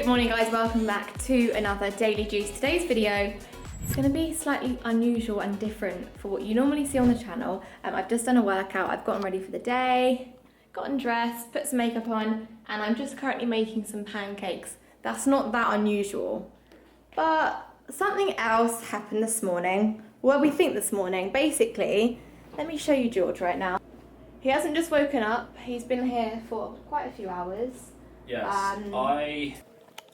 Good morning guys, welcome back to another Daily Juice. Today's video is going to be slightly unusual and different for what you normally see on the channel. I've just done a workout, I've gotten ready for the day, gotten dressed, put some makeup on, and I'm just currently making some pancakes. That's not that unusual, but something else happened this morning. Well, we think this morning. Basically, let me show you George right now. He hasn't just woken up, he's been here for quite a few hours. Yes,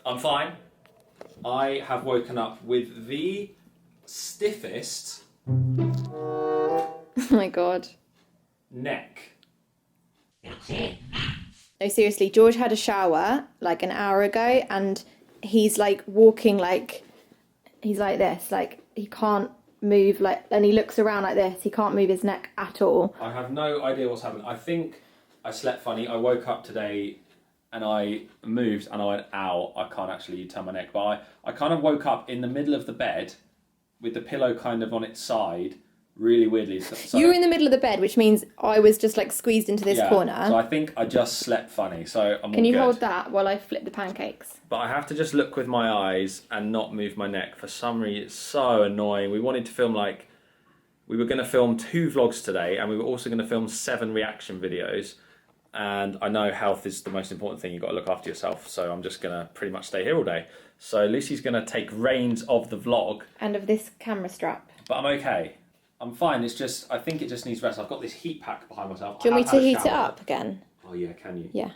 I'm fine. I have woken up with the stiffest Oh my god. neck. No, seriously, George had a shower like an hour ago and he's like walking like, he's like this, like he can't move, like, and he looks around like this, he can't move his neck at all. I have no idea what's happened. I think I slept funny. I woke up today and I moved and I went, ow, I can't actually turn my neck. But I kind of woke up in the middle of the bed with the pillow kind of on its side, really weirdly. So You were in the middle of the bed, which means I was just like squeezed into this corner. So I think I just slept funny, so I'm Can you all good. hold that while I flip the pancakes? But I have to just look with my eyes and not move my neck. For some reason, it's so annoying. We wanted to film we were going to film 2 vlogs today and we were also going to film 7 reaction videos. And I know health is the most important thing. You've got to look after yourself. So I'm just going to pretty much stay here all day. So Lucy's going to take reins of the vlog. And of this camera strap. But I'm okay. I'm fine. It's just, I think it just needs rest. I've got this heat pack behind myself. Do you want me to heat it up again? Oh yeah, can you? Yeah.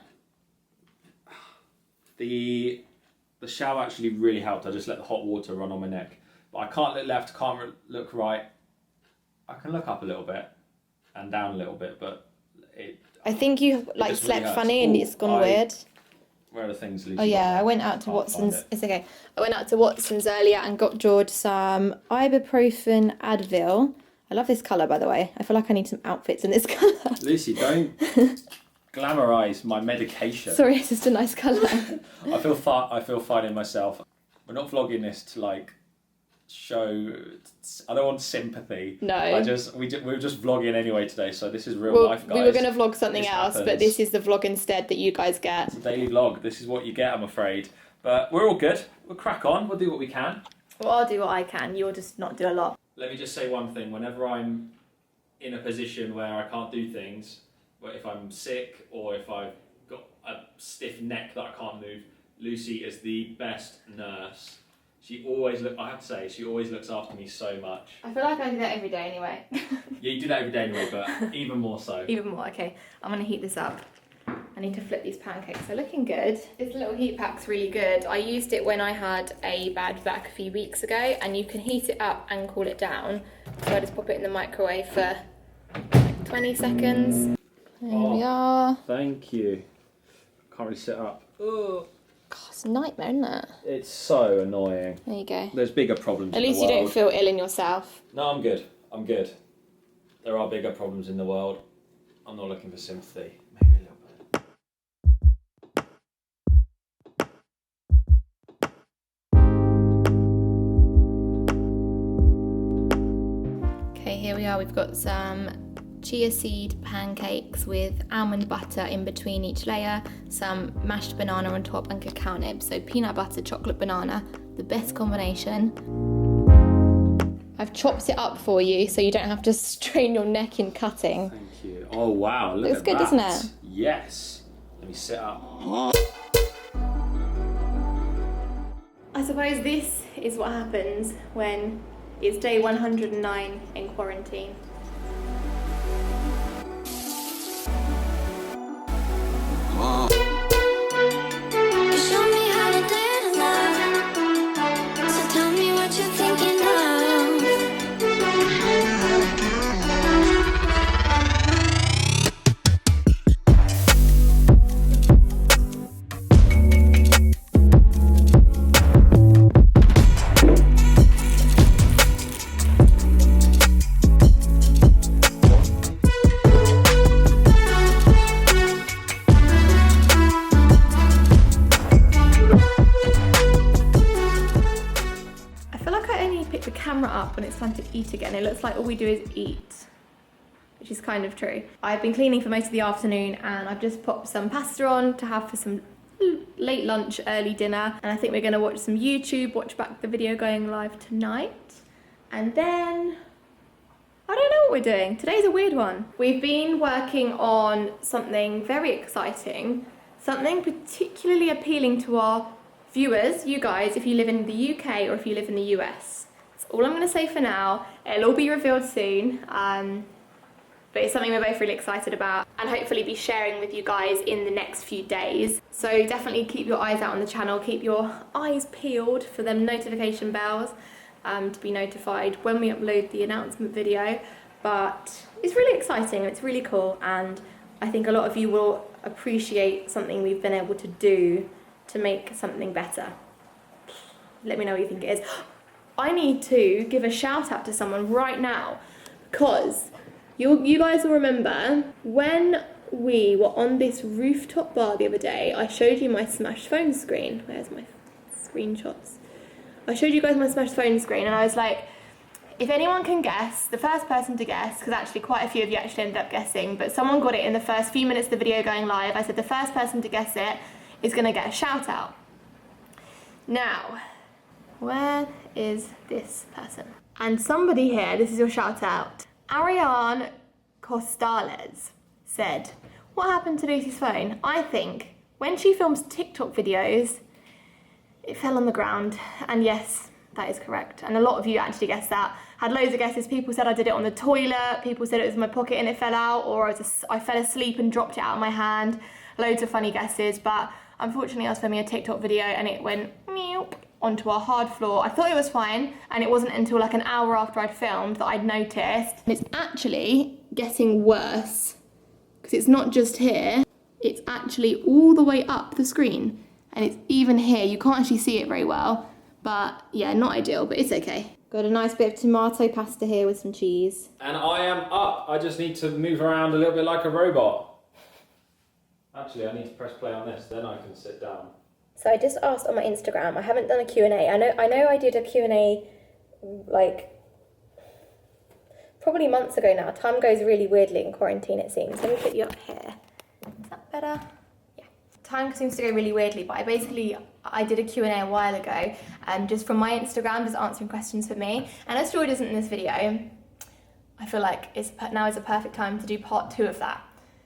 The shower actually really helped. I just let the hot water run on my neck. But I can't look left, can't look right. I can look up a little bit and down a little bit, but I think you like slept really funny and it's gone weird. Where are the things, Lucy? Oh yeah, I went out to Watson's. It's okay. I went out to Watson's earlier and got George some ibuprofen Advil. I love this colour, by the way. I feel like I need some outfits in this colour. Lucy, don't glamorise my medication. Sorry, it's just a nice colour. I feel fine in myself. We're not vlogging this to like show. I don't want sympathy. No. We were just vlogging anyway today, so this is real life, guys. We were going to vlog something This else, happens. but this is the vlog instead that you guys get. It's a daily vlog. This is what you get, I'm afraid. But we're all good. We'll crack on. We'll do what we can. Well, I'll do what I can. You'll just not do a lot. Let me just say one thing. Whenever I'm in a position where I can't do things, but if I'm sick or if I've got a stiff neck that I can't move, Lucy is the best nurse. She always looks after me so much. I feel like I do that every day anyway. Yeah, you do that every day anyway, but even more so. Even more, okay. I'm going to heat this up. I need to flip these pancakes. They're looking good. This little heat pack's really good. I used it when I had a bad back a few weeks ago, and you can heat it up and cool it down. So I just pop it in the microwave for like 20 seconds. There we are. Thank you. Can't really sit up. Ugh. God, it's a nightmare, isn't it? It's so annoying. There you go. There's bigger problems At in least the you world. don't feel ill in yourself. No, I'm good. I'm good. There are bigger problems in the world. I'm not looking for sympathy. Maybe a little bit. Okay, here we are. We've got some chia seed pancakes with almond butter in between each layer, some mashed banana on top and cacao nibs. So peanut butter, chocolate banana, the best combination. I've chopped it up for you so you don't have to strain your neck in cutting. Thank you. Oh wow, look Looks at good, that. doesn't it? Yes. Let me sit up. I suppose this is what happens when it's day 109 in quarantine. The camera up when it's time to eat again. It looks like all we do is eat, which is kind of true. I've been cleaning for most of the afternoon and I've just popped some pasta on to have for some late lunch, early dinner, and I think we're going to watch some YouTube, watch back the video going live tonight, and then I don't know what we're doing. Today's a weird one. We've been working on something very exciting, something particularly appealing to our viewers, you guys, if you live in the UK or if you live in the US. That's all I'm going to say for now. It'll all be revealed soon. But it's something we're both really excited about and hopefully be sharing with you guys in the next few days. So definitely keep your eyes out on the channel, keep your eyes peeled for them notification bells to be notified when we upload the announcement video. But it's really exciting and it's really cool, and I think a lot of you will appreciate something we've been able to do to make something better. Let me know what you think it is. I need to give a shout out to someone right now, because you guys will remember when we were on this rooftop bar the other day, I showed you my smashed phone screen. Where's my screenshots? I showed you guys my smashed phone screen, and I was like, if anyone can guess, the first person to guess, because actually quite a few of you actually ended up guessing, but someone got it in the first few minutes of the video going live. I said the first person to guess it is going to get a shout out. Now, where is this person? And somebody here, this is your shout out. Ariane Costales said, what happened to Lucy's phone? I think when she films TikTok videos, it fell on the ground. And yes, that is correct. And a lot of you actually guessed that. Had loads of guesses. People said I did it on the toilet. People said it was in my pocket and it fell out, or I fell asleep and dropped it out of my hand. Loads of funny guesses, but unfortunately I was filming a TikTok video and it went meow onto our hard floor. I thought it was fine, and it wasn't until like an hour after I'd filmed that I'd noticed. And it's actually getting worse, because it's not just here, it's actually all the way up the screen, and it's even here. You can't actually see it very well, but yeah, not ideal, but it's okay. Got a nice bit of tomato pasta here with some cheese. And I am up. I just need to move around a little bit like a robot. Actually, I need to press play on this, then I can sit down. So I just asked on my Instagram. I haven't done a Q&A. I know I did a Q&A like probably months ago now. Time goes really weirdly in quarantine, it seems. Let me put you up here. Is that better? Yeah. Time seems to go really weirdly, but I did a Q&A a while ago, just from my Instagram, just answering questions for me. And as George isn't in this video, I feel like now is a perfect time to do part 2 of that.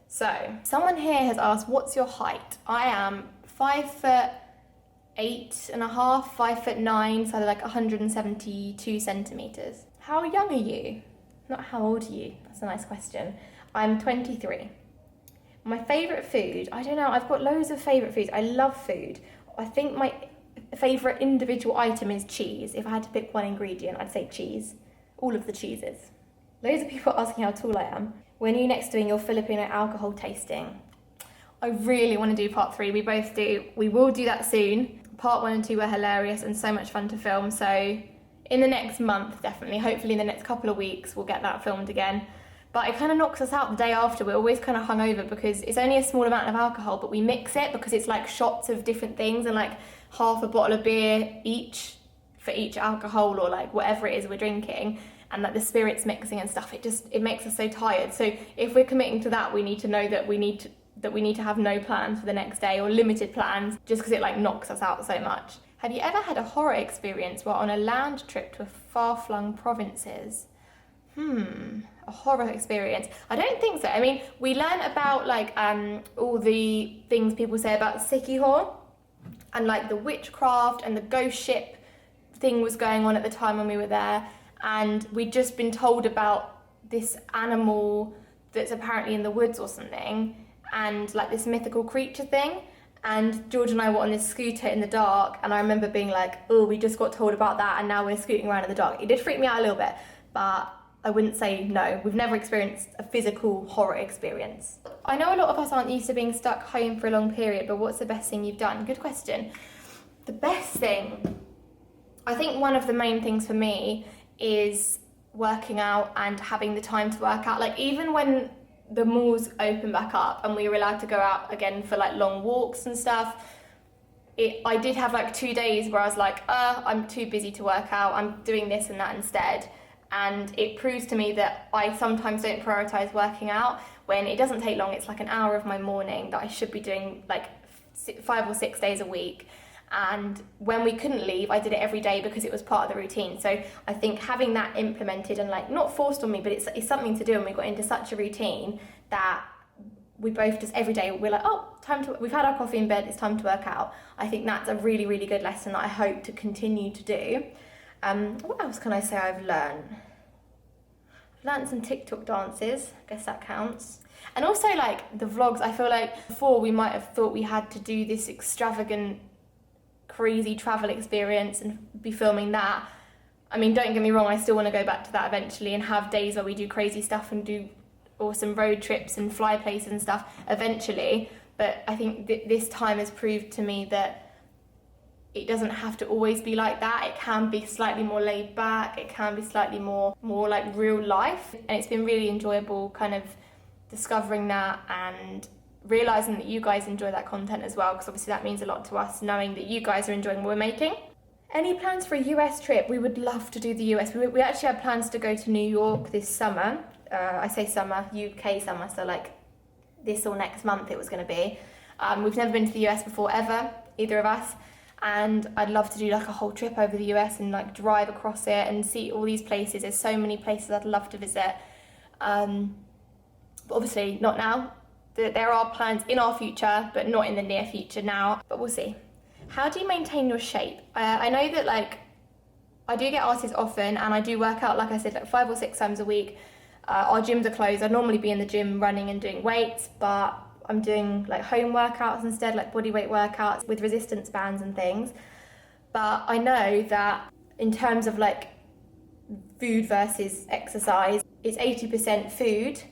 So someone here has asked, what's your height? I am 5'8.5", 5'9", so like 172 centimeters. How young are you? Not how old are you? That's a nice question. I'm 23. My favorite food, I don't know, I've got loads of favorite foods. I love food. I think my favorite individual item is cheese. If I had to pick one ingredient, I'd say cheese. All of the cheeses. Loads of people are asking how tall I am. When are you next doing your Filipino alcohol tasting? I really want to do part 3. We both do. We will do that soon. Part 1 and 2 were hilarious and so much fun to film. So in the next month, definitely, hopefully in the next couple of weeks, we'll get that filmed again. But it kind of knocks us out the day after. We're always kind of hungover because it's only a small amount of alcohol, but we mix it because it's like shots of different things and like half a bottle of beer each for each alcohol, or like whatever it is we're drinking. And like the spirits mixing and stuff, it makes us so tired. So if we're committing to that, we need to know that we need to have no plans for the next day, or limited plans, just because it like knocks us out so much. Have you ever had a horror experience while on a land trip to far-flung provinces? A horror experience. I don't think so. I mean, we learned about like all the things people say about Sikihor, and like the witchcraft and the ghost ship thing was going on at the time when we were there. And we'd just been told about this animal that's apparently in the woods or something, and like this mythical creature thing. And George and I were on this scooter in the dark, and I remember being like, oh, we just got told about that and now we're scooting around in the dark. It did freak me out a little bit, but I wouldn't say no. We've never experienced a physical horror experience. I know a lot of us aren't used to being stuck home for a long period, but what's the best thing you've done? Good question. The best thing, I think one of the main things for me is working out and having the time to work out. Like even when the malls open back up and we were allowed to go out again for like long walks and stuff, I did have like 2 days where I was like, I'm too busy to work out, I'm doing this and that instead. And it proves to me that I sometimes don't prioritize working out when it doesn't take long. It's like an hour of my morning that I should be doing like 5 or 6 days a week. And when we couldn't leave, I did it every day because it was part of the routine. So I think having that implemented and like not forced on me, but it's something to do, and we got into such a routine that we both just every day we're like, oh, we've had our coffee in bed, it's time to work out. I think that's a really, really good lesson that I hope to continue to do. What else can I say I've learned? I've learned some TikTok dances, I guess that counts. And also like the vlogs, I feel like before we might have thought we had to do this extravagant, crazy travel experience and be filming that. I mean, don't get me wrong, I still want to go back to that eventually and have days where we do crazy stuff and do awesome road trips and fly places and stuff eventually. But I think this time has proved to me that it doesn't have to always be like that. It can be slightly more laid back, it can be slightly more like real life. And it's been really enjoyable kind of discovering that and realising that you guys enjoy that content as well, because obviously that means a lot to us, knowing that you guys are enjoying what we're making. Any plans for a US trip? We would love to do the US. We actually have plans to go to New York this summer. I say summer, UK summer, so like this or next month it was going to be. We've never been to the US before ever, either of us, and I'd love to do like a whole trip over the US and like drive across it and see all these places. There's so many places I'd love to visit, but obviously not now. There are plans in our future, but not in the near future now, but we'll see. How do you maintain your shape? I know that like I do get asked this often, and I do work out, like I said, like 5 or 6 times a week. Our gyms are closed. I'd normally be in the gym running and doing weights, but I'm doing like home workouts instead, like body weight workouts with resistance bands and things. But I know that in terms of like food versus exercise, it's 80% food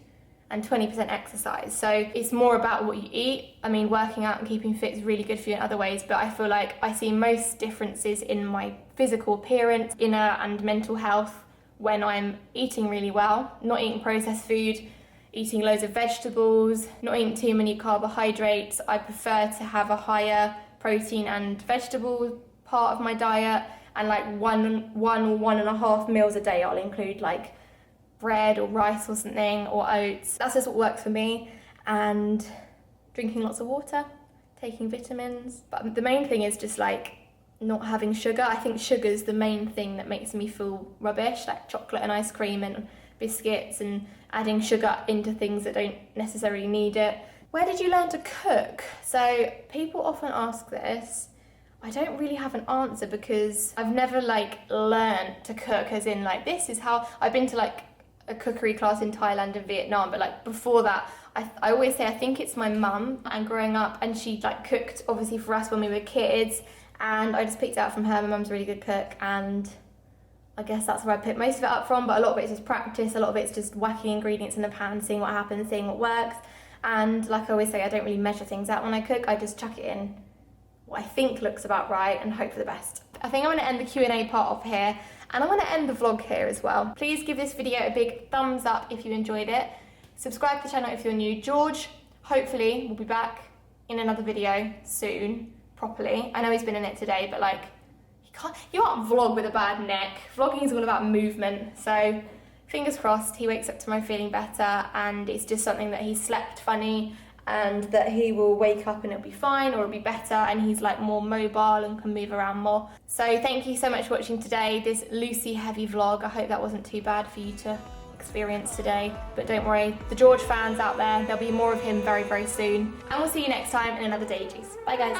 and 20% exercise. So it's more about what you eat. I mean, working out and keeping fit is really good for you in other ways, but I feel like I see most differences in my physical appearance, inner and mental health, when I'm eating really well, not eating processed food, eating loads of vegetables, not eating too many carbohydrates. I prefer to have a higher protein and vegetable part of my diet, and like one or 1.5 meals a day I'll include like bread or rice or something, or oats. That's just what works for me. And drinking lots of water, taking vitamins. But the main thing is just like not having sugar. I think sugar's the main thing that makes me feel rubbish, like chocolate and ice cream and biscuits, and adding sugar into things that don't necessarily need it. Where did you learn to cook? So people often ask this. I don't really have an answer because I've never like learned to cook as in like this is how. I've been to like a cookery class in Thailand and Vietnam, but like before that I always say I think it's my mum, and growing up, and she like cooked obviously for us when we were kids, and I just picked it up from her. My mum's a really good cook, and I guess that's where I picked most of it up from, but a lot of it's just practice, a lot of it's just whacking ingredients in the pan, seeing what happens, seeing what works. And like I always say, I don't really measure things out when I cook. I just chuck it in what I think looks about right and hope for the best. I think I'm going to end the Q&A part off here, and I'm going to end the vlog here as well. Please give this video a big thumbs up if you enjoyed it. Subscribe to the channel if you're new. George, hopefully, will be back in another video soon, properly. I know he's been in it today, but like, you can't vlog with a bad neck. Vlogging is all about movement, so fingers crossed he wakes up tomorrow feeling better, and it's just something that he slept funny, and that he will wake up and it'll be fine, or it'll be better, and he's like more mobile and can move around more. So thank you so much for watching today, this loosey heavy vlog. I hope that wasn't too bad for you to experience today, but don't worry, the George fans out there, there'll be more of him very, very soon, and we'll see you next time in another Daily Juice. Bye guys.